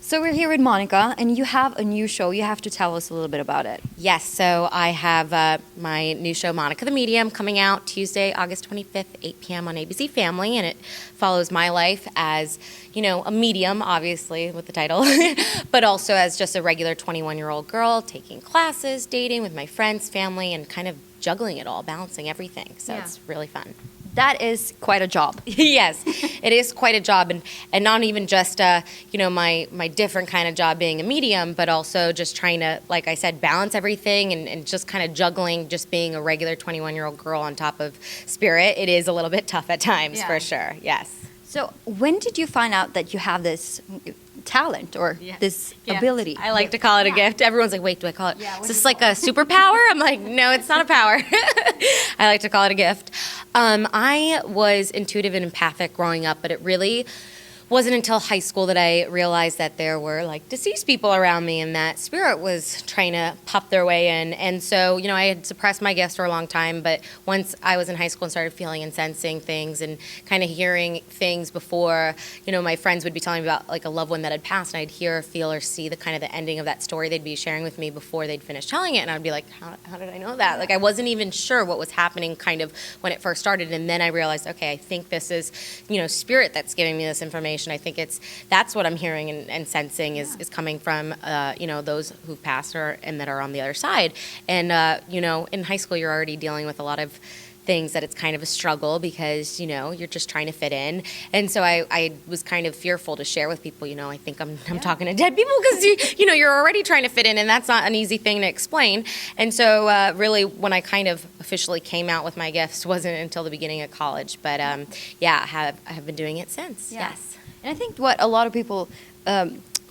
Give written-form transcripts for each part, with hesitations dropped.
So we're here with Monica, and you have a new show. You have to tell us a little bit about it. Yes, so I have my new show, Monica the Medium, coming out Tuesday, August 25th, 8 p.m. on ABC Family, and it follows my life as, a medium, obviously, with the title, but also as just a regular 21-year-old girl taking classes, dating with my friends, family, and kind of juggling it all, balancing everything. So It's really fun. That is quite a job. Yes, it is quite a job, and not even just my different kind of job being a medium, but also just trying to, like I said, balance everything and just kind of juggling just being a regular 21-year-old girl on top of spirit. It is a little bit tough at times, for sure. Yes. So when did you find out that you have this talent or this ability? I like to call it a gift. Everyone's like, wait, do I call it? Is this like a superpower? I'm like, no, it's not a power. I like to call it a gift. I was intuitive and empathic growing up, but it really wasn't until high school that I realized that there were like deceased people around me and that spirit was trying to pop their way in. And so, I had suppressed my gifts for a long time, but once I was in high school and started feeling and sensing things and kind of hearing things before, my friends would be telling me about like a loved one that had passed, and I'd hear, feel, or see the kind of the ending of that story they'd be sharing with me before they'd finish telling it. And I'd be like, how did I know that? Like I wasn't even sure what was happening kind of when it first started. And then I realized, okay, I think this is, spirit that's giving me this information. I think that's what I'm hearing and sensing is coming from those who've passed and that are on the other side. And in high school you're already dealing with a lot of things that it's kind of a struggle because you're just trying to fit in. And so I was kind of fearful to share with people. I think I'm talking to dead people because you're already trying to fit in, and that's not an easy thing to explain. And so really when I kind of officially came out with my gifts wasn't until the beginning of college. But I have been doing it since. Yes. And I think what a lot of people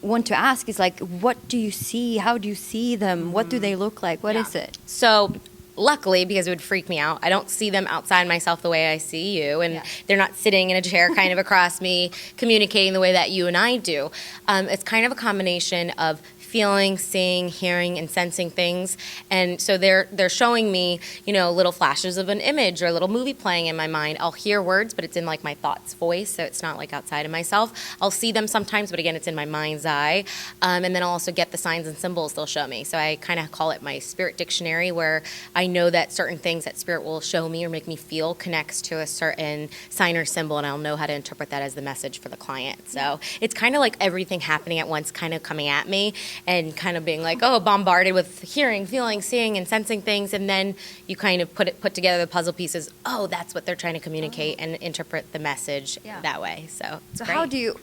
want to ask is like, what do you see? How do you see them? What do they look like? What is it? So luckily, because it would freak me out, I don't see them outside myself the way I see you. And they're not sitting in a chair kind of across me, communicating the way that you and I do. It's kind of a combination of feeling, seeing, hearing, and sensing things. And so they're showing me, little flashes of an image or a little movie playing in my mind. I'll hear words, but it's in like my thoughts voice, so it's not like outside of myself. I'll see them sometimes, but again, it's in my mind's eye. And then I'll also get the signs and symbols they'll show me. So I kind of call it my spirit dictionary, where I know that certain things that spirit will show me or make me feel connects to a certain sign or symbol, and I'll know how to interpret that as the message for the client. So it's kind of like everything happening at once kind of coming at me, and kind of being like, bombarded with hearing, feeling, seeing, and sensing things, and then you kind of put together the puzzle pieces. Oh, that's what they're trying to communicate, and interpret the message that way. So great. How do you?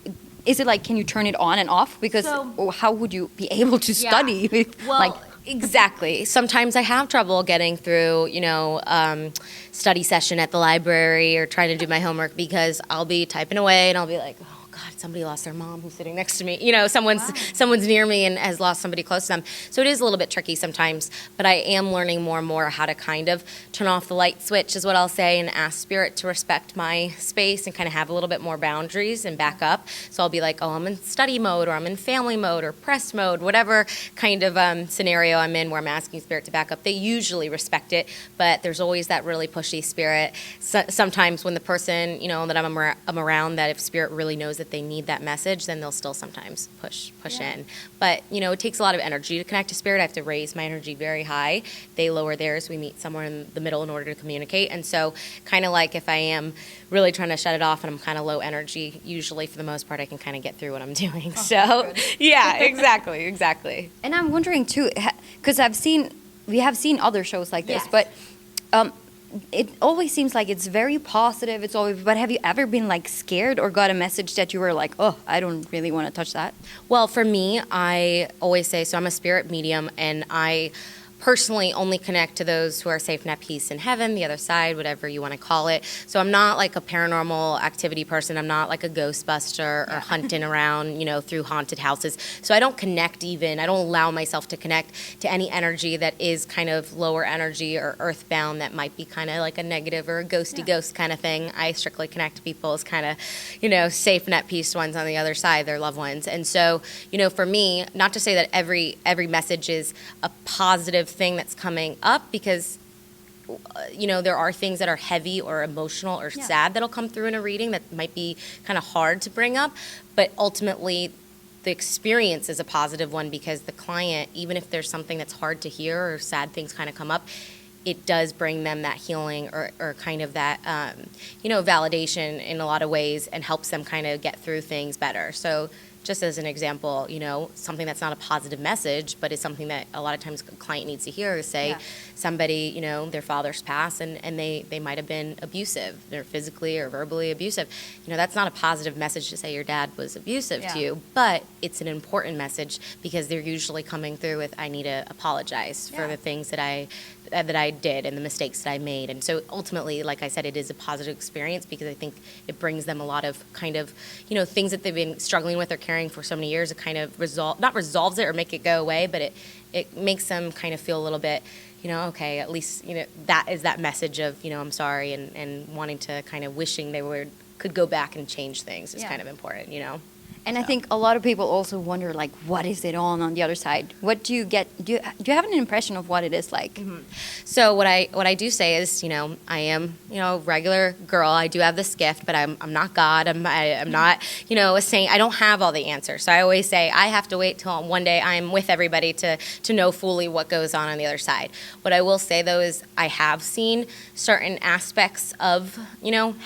Is it like, can you turn it on and off? Because how would you be able to study? Exactly. Sometimes I have trouble getting through, study session at the library or trying to do my homework because I'll be typing away and I'll be like, God, somebody lost their mom who's sitting next to me. Someone's near me and has lost somebody close to them. So it is a little bit tricky sometimes, but I am learning more and more how to kind of turn off the light switch is what I'll say, and ask spirit to respect my space and kind of have a little bit more boundaries and back up. So I'll be like, I'm in study mode, or I'm in family mode, or press mode, whatever kind of scenario I'm in where I'm asking spirit to back up. They usually respect it, but there's always that really pushy spirit. Sometimes when the person, that I'm around, that if spirit really knows that they need that message, then they'll still sometimes push in. But it takes a lot of energy to connect to spirit. I have to raise my energy very high. They lower theirs. We meet somewhere in the middle in order to communicate. And so kind of like if I am really trying to shut it off and I'm kind of low energy, usually for the most part I can kind of get through what I'm doing. Exactly. And I'm wondering too, because we have seen other shows like this, but it always seems like it's very positive. But have you ever been like scared or got a message that you were like, I don't really want to touch that? Well, for me, I always say, so I'm a spirit medium, and I personally only connect to those who are safe and at peace in heaven, the other side, whatever you want to call it. So I'm not like a paranormal activity person. I'm not like a ghostbuster or hunting around, through haunted houses. So I don't connect even. I don't allow myself to connect to any energy that is kind of lower energy or earthbound that might be kind of like a negative or a ghosty ghost kind of thing. I strictly connect to people as kind of, safe and at peace ones on the other side, their loved ones. And so, for me, not to say that every message is a positive thing that's coming up, because there are things that are heavy or emotional or sad that'll come through in a reading that might be kind of hard to bring up, but ultimately the experience is a positive one because the client, even if there's something that's hard to hear or sad things kind of come up, it does bring them that healing or kind of that, validation in a lot of ways and helps them kind of get through things better. So just as an example, something that's not a positive message, but is something that a lot of times a client needs to hear is say somebody, their father's passed and they might have been abusive. They're physically or verbally abusive. That's not a positive message to say your dad was abusive to you, but it's an important message because they're usually coming through with, I need to apologize for the things that I did and the mistakes that I made. And so ultimately, like I said, it is a positive experience because I think it brings them a lot of kind of, things that they've been struggling with or carrying for so many years. It kind of not resolves it or make it go away, but it makes them kind of feel a little bit, okay, at least, that is that message of, I'm sorry and wanting to kind of wishing they could go back and change things is kind of important, And I think a lot of people also wonder, like, what is it on the other side? What do you get? Do you have an impression of what it is like? Mm-hmm. So what I do say is, I am, a regular girl. I do have this gift, but I'm not God. I'm not, a saint. I don't have all the answers. So I always say I have to wait till one day I'm with everybody to know fully what goes on the other side. What I will say though is I have seen certain aspects of,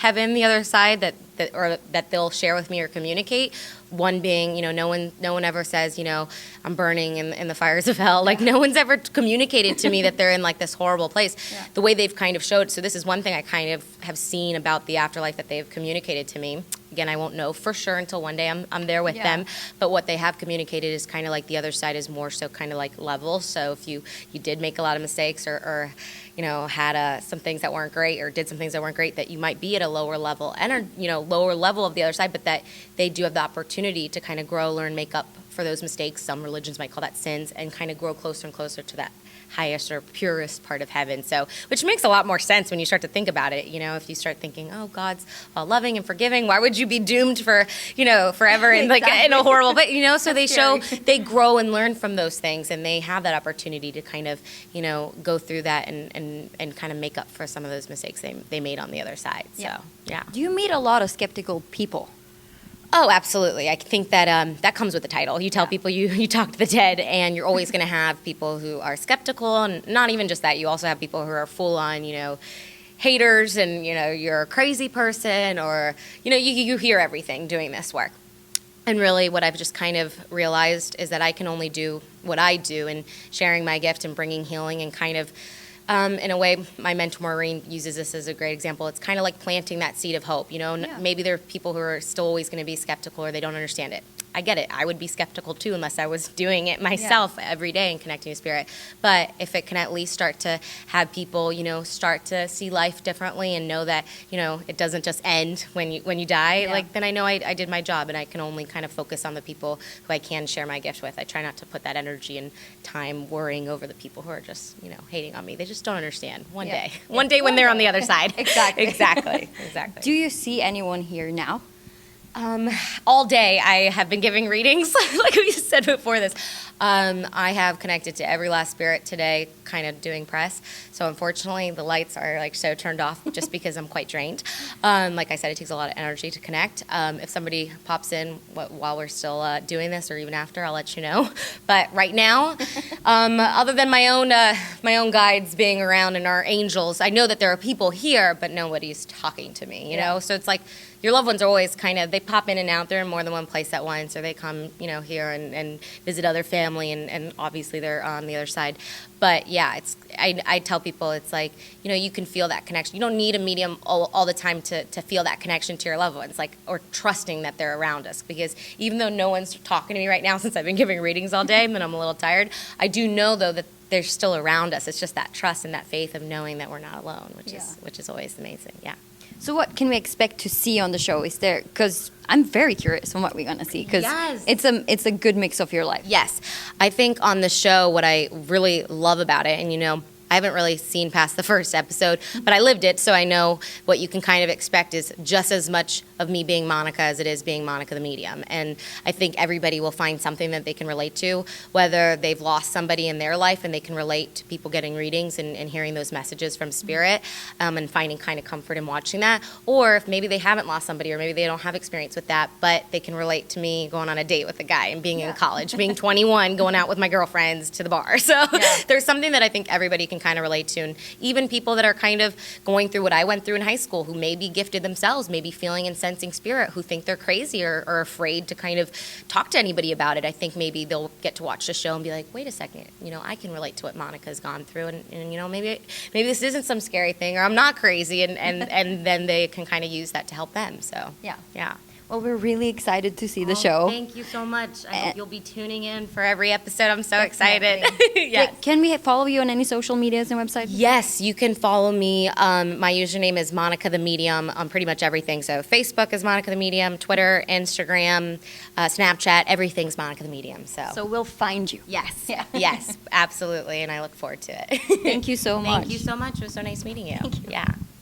heaven, the other side that they'll share with me or communicate. One being, no one ever says, I'm burning in the fires of hell. Like no one's ever communicated to me that they're in like this horrible place. Yeah. The way they've kind of showed. So this is one thing I kind of have seen about the afterlife that they've communicated to me. Again, I won't know for sure until one day I'm there with them. But what they have communicated is kind of like the other side is more so kind of like level. So if you did make a lot of mistakes or had some things that weren't great or did some things that weren't great, that you might be at a lower level and lower level of the other side, but that they do have the opportunity to kind of grow, learn, make up for those mistakes. Some religions might call that sins, and kind of grow closer and closer to that highest or purest part of heaven. So, which makes a lot more sense when you start to think about it. If you start thinking, oh, God's all loving and forgiving, why would you be doomed for, forever in like in a horrible way, so they grow and learn from those things, and they have that opportunity to kind of, go through that and kind of make up for some of those mistakes they made on the other side. So, yeah. Do you meet a lot of skeptical people? Oh, absolutely. I think that that comes with the title. You tell people you talk to the dead, and you're always going to have people who are skeptical, and not even just that. You also have people who are full on, haters, and you're a crazy person, or you hear everything doing this work. And really, what I've just kind of realized is that I can only do what I do, and sharing my gift and bringing healing and kind of. In a way, my mentor Maureen uses this as a great example. It's kind of like planting that seed of hope. Maybe there are people who are still always going to be skeptical or they don't understand it. I get it. I would be skeptical too unless I was doing it myself every day and connecting with spirit. But if it can at least start to have people, start to see life differently and know that, it doesn't just end when you die, then I know I did my job, and I can only kind of focus on the people who I can share my gift with. I try not to put that energy and time worrying over the people who are just, hating on me. They just don't understand. One day when they're on the other side. Exactly. Do you see anyone here now? All day I have been giving readings, like we said before this. I have connected to every last spirit today, kind of doing press. So unfortunately, the lights are so turned off just because I'm quite drained. Like I said, it takes a lot of energy to connect. If somebody pops in while we're still doing this, or even after, I'll let you know. But right now, other than my own guides being around and our angels, I know that there are people here, but nobody's talking to me. You know, so it's like. Your loved ones are always they pop in and out. They're in more than one place at once, or they come, here and visit other family, and obviously they're on the other side. But yeah, I tell people it's like, you can feel that connection. You don't need a medium all the time to feel that connection to your loved ones, or trusting that they're around us. Because even though no one's talking to me right now, since I've been giving readings all day, and I'm a little tired, I do know though that they're still around us. It's just that trust and that faith of knowing that we're not alone, which is always amazing. Yeah. So what can we expect to see on the show? Is there, because I'm very curious on what we're going to see, because it's a good mix of your life. Yes. I think on the show, what I really love about it, and I haven't really seen past the first episode, but I lived it, so I know what you can kind of expect is just as much of me being Monica as it is being Monica the medium. And I think everybody will find something that they can relate to, whether they've lost somebody in their life and they can relate to people getting readings and hearing those messages from spirit, and finding kind of comfort in watching that, or if maybe they haven't lost somebody or maybe they don't have experience with that, but they can relate to me going on a date with a guy and being in college, being 21, going out with my girlfriends to the bar. So there's something that I think everybody can kind of relate to, and even people that are kind of going through what I went through in high school, who may be gifted themselves, maybe feeling and sensing spirit, who think they're crazy or afraid to kind of talk to anybody about it. I think maybe they'll get to watch the show and be like, wait a second, I can relate to what Monica's gone through, and maybe this isn't some scary thing, or I'm not crazy, and then they can kind of use that to help them. So yeah. Well, we're really excited to see the show. Thank you so much. I hope you'll be tuning in for every episode. I'm so excited. Yes. Can we follow you on any social medias and websites? Yes, you can follow me. My username is Monica the Medium on pretty much everything. So Facebook is Monica the Medium, Twitter, Instagram, Snapchat, everything's Monica the Medium. So we'll find you. Yes. Yes, absolutely. And I look forward to it. Thank you so much. Thank you so much. It was so nice meeting you. Thank you. Yeah.